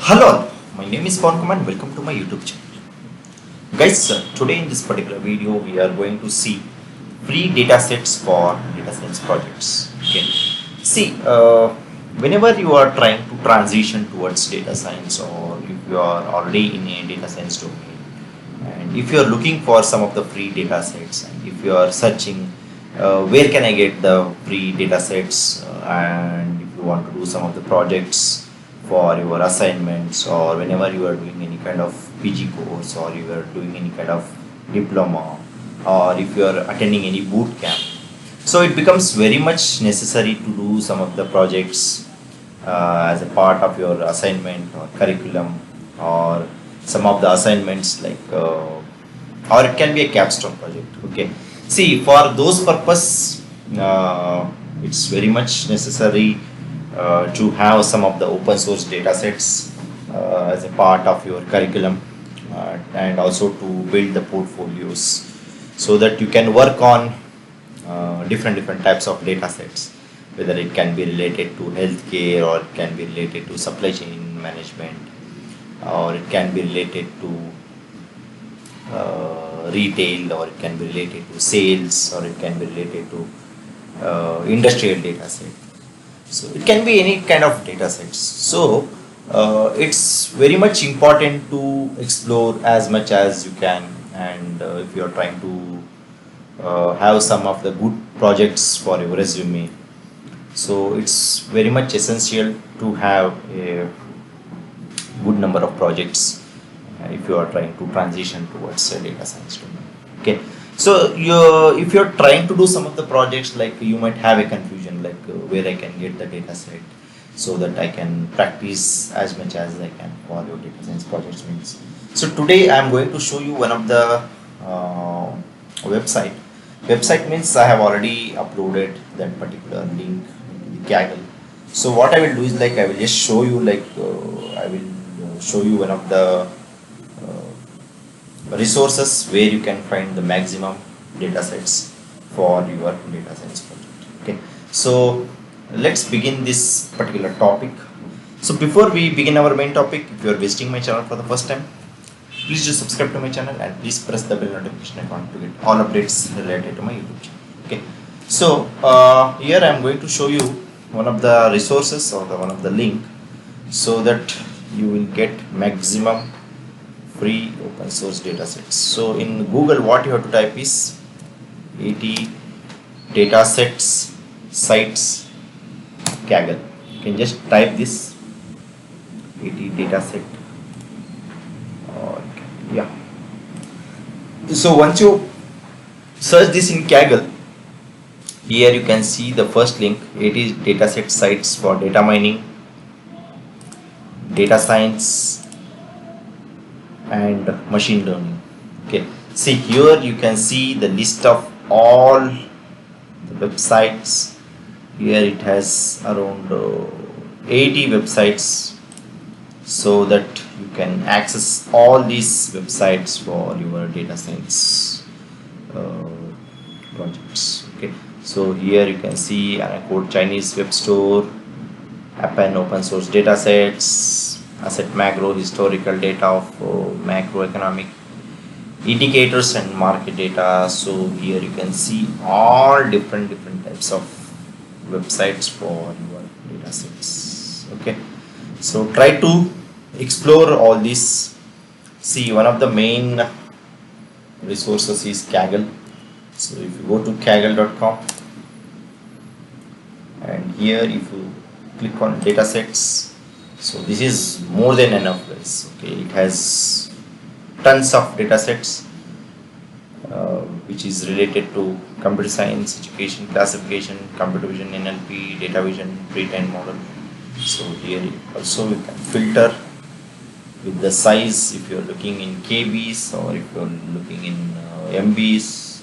Hello, all. My name is Pavan Kumar and welcome to my YouTube channel. Guys, today in this particular video we are going to see free data sets for data science projects. Okay. See, whenever you are trying to transition towards data science, or if you are already in a data science domain, and if you are looking for some of the free data sets, and if you are searching where can I get the free data sets, and if you want to do some of the projects for your assignments, or whenever you are doing any kind of PG course, or you are doing any kind of diploma, or if you are attending any boot camp, so it becomes very much necessary to do some of the projects as a part of your assignment or curriculum, or some of the assignments like or it can be a capstone project. Okay, see, for those purpose it's very much necessary to have some of the open source data sets as a part of your curriculum, and also to build the portfolios so that you can work on different types of data sets, whether it can be related to healthcare, or it can be related to supply chain management, or it can be related to retail, or it can be related to sales, or it can be related to industrial data set. So it can be any kind of data sets. So it's very much important to explore as much as you can, and if you are trying to have some of the good projects for your resume, so it's very much essential to have a good number of projects if you are trying to transition towards a data science domain. Okay, so if you're trying to do some of the projects, like you might have a confusion, like where I can get the data set so that I can practice as much as I can for your data science projects means. So today I'm going to show you one of the website. Website means I have already uploaded that particular link in the Kaggle. So what I will do is, like, I will just show you, like I will show you one of the resources where you can find the maximum data sets for your data science project. Okay, so let's begin this particular topic. So before we begin our main topic, if you are visiting my channel for the first time, please do subscribe to my channel and please press the bell notification icon to get all updates related to my YouTube channel. Okay, so here I am going to show you one of the resources, or one of the link, so that you will get maximum free open source data sets. So in Google, what you have to type is 80 datasets sites Kaggle. You can just type this 80 dataset, or yeah. So once you search this in Kaggle, here you can see the first link, 80 dataset sites for data mining, data science, and machine learning. Okay, see, here you can see the list of all the websites. Here it has around 80 websites, so that you can access all these websites for your data science projects. Okay, so here you can see Anacode Chinese web store, Appen open source data sets, asset macro, historical data of macroeconomic indicators and market data. So here you can see all different types of websites for your data sets. Okay, so try to explore all these. See, one of the main resources is Kaggle. So if you go to kaggle.com, and here if you click on datasets, so this is more than enough, guys. Okay, it has tons of datasets which is related to computer science, education, classification, computer vision, NLP, data vision, pre-trained model. So here also you can filter with the size, if you are looking in KBs, or if you are looking in MBs,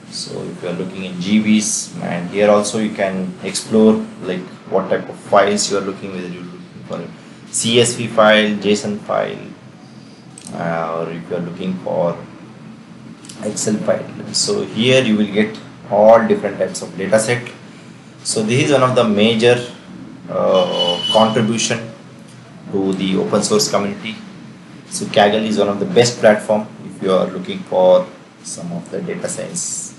so if you are looking in GBs. And here also you can explore like what type of files you are looking, whether you are looking for a CSV file, JSON file, or if you are looking for Excel file. So here you will get all different types of data set. So this is one of the major contribution to the open source community. So Kaggle is one of the best platform if you are looking for some of the data science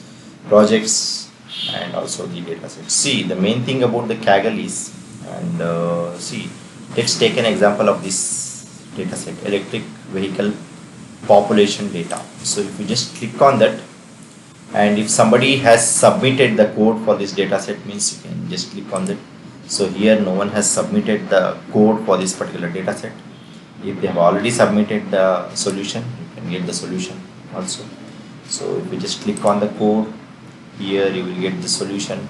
projects and also the data sets. See, the main thing about the Kaggle is, and see, let's take an example of this data set, electric vehicle population data. So if you just click on that, and if somebody has submitted the code for this data set, means you can just click on that. So here no one has submitted the code for this particular data set. If they have already submitted the solution, you can get the solution also. So if you just click on the code, here you will get the solution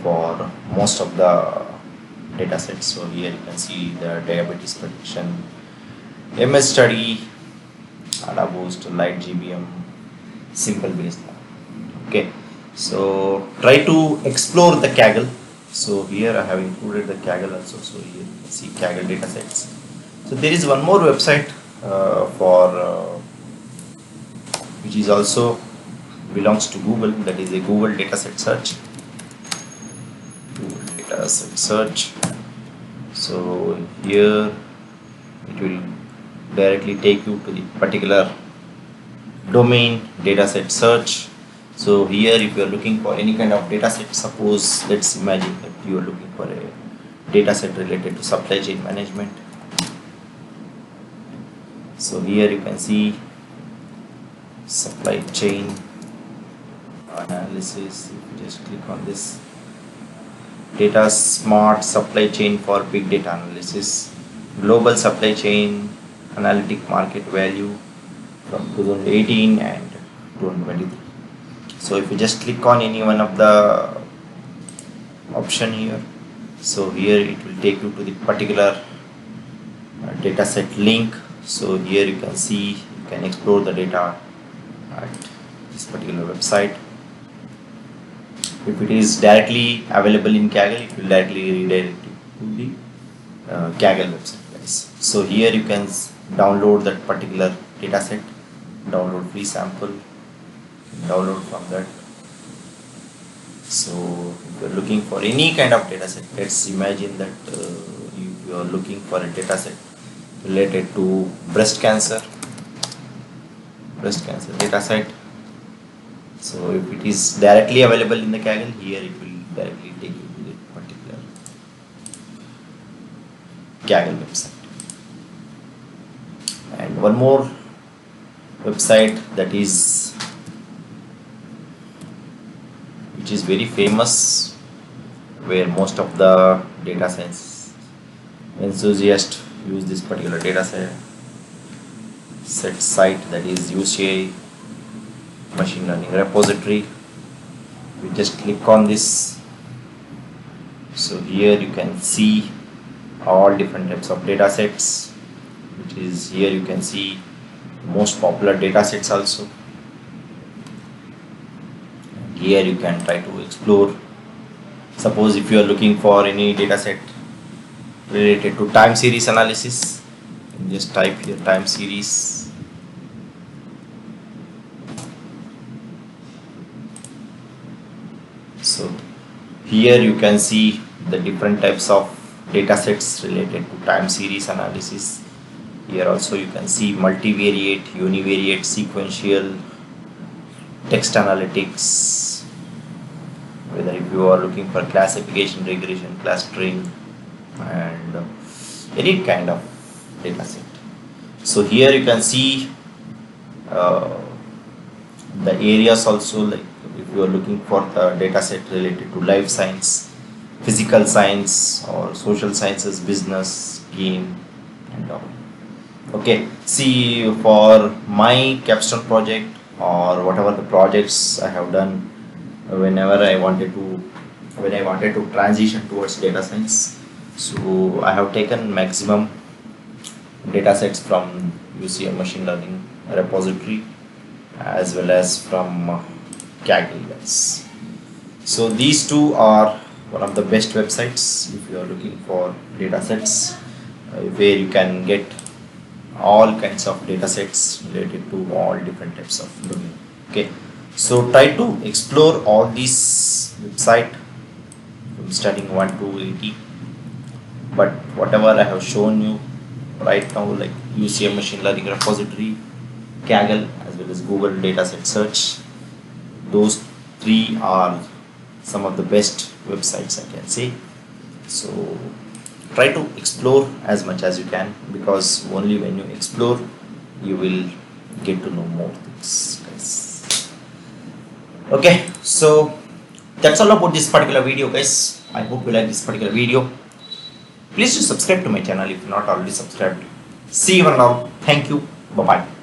for most of the data sets. So here you can see the diabetes prediction, MS study, ADA boost, light GBM, simple baseline. Okay, so try to explore the Kaggle. So here I have included the Kaggle also. So here you can see Kaggle datasets. So there is one more website which is also belongs to Google, that is a Google dataset search. Google dataset search. So here it will directly take you to the particular domain dataset search. So here if you are looking for any kind of dataset, suppose let's imagine that you are looking for a dataset related to supply chain management. So here you can see supply chain analysis. If you just click on this, data smart supply chain for big data analysis, global supply chain analytic market value from 2018 and 2023. So if you just click on any one of the option here, so here it will take you to the particular dataset link. So here you can see, you can explore the data at this particular website. If it is directly available in Kaggle, it will directly redirect you to the Kaggle website, guys. So here you can download that particular dataset, download free sample, download from that. So if you are looking for any kind of dataset, let's imagine that if you are looking for a dataset related to breast cancer dataset. So if it is directly available in the Kaggle, here it will directly take you to the particular Kaggle website. And one more website that is which is very famous, where most of the data science enthusiasts use this particular data set site, that is UCI machine learning repository. We just click on this. So here you can see all different types of data sets, which is here you can see most popular data sets also. Here you can try to explore. Suppose if you are looking for any data set related to time series analysis, you can just type here time series. So here you can see the different types of data sets related to time series analysis. Here also you can see multivariate, univariate, sequential, text analytics, whether if you are looking for classification, regression, clustering, and any kind of data set. So here you can see the areas also, like if you are looking for the data set related to life science, physical science, or social sciences, business, game, and all. Okay, see, for my capstone project or whatever the projects I have done, whenever I wanted to transition towards data science, so I have taken maximum data sets from UCM machine learning repository as well as from Kaggle, guys. So these two are one of the best websites if you are looking for data sets where you can get all kinds of data sets related to all different types of domain. Okay, so try to explore all these website from starting 1 to 80, but whatever I have shown you, right now, like UCM machine learning repository, Kaggle, as well as Google Dataset search. Those three are some of the best websites I can say. So try to explore as much as you can, because only when you explore you will get to know more things, guys. Okay, so that's all about this particular video, guys. I hope you like this particular video. Please do subscribe to my channel if you're not already subscribed. See you around. Thank you. Bye bye.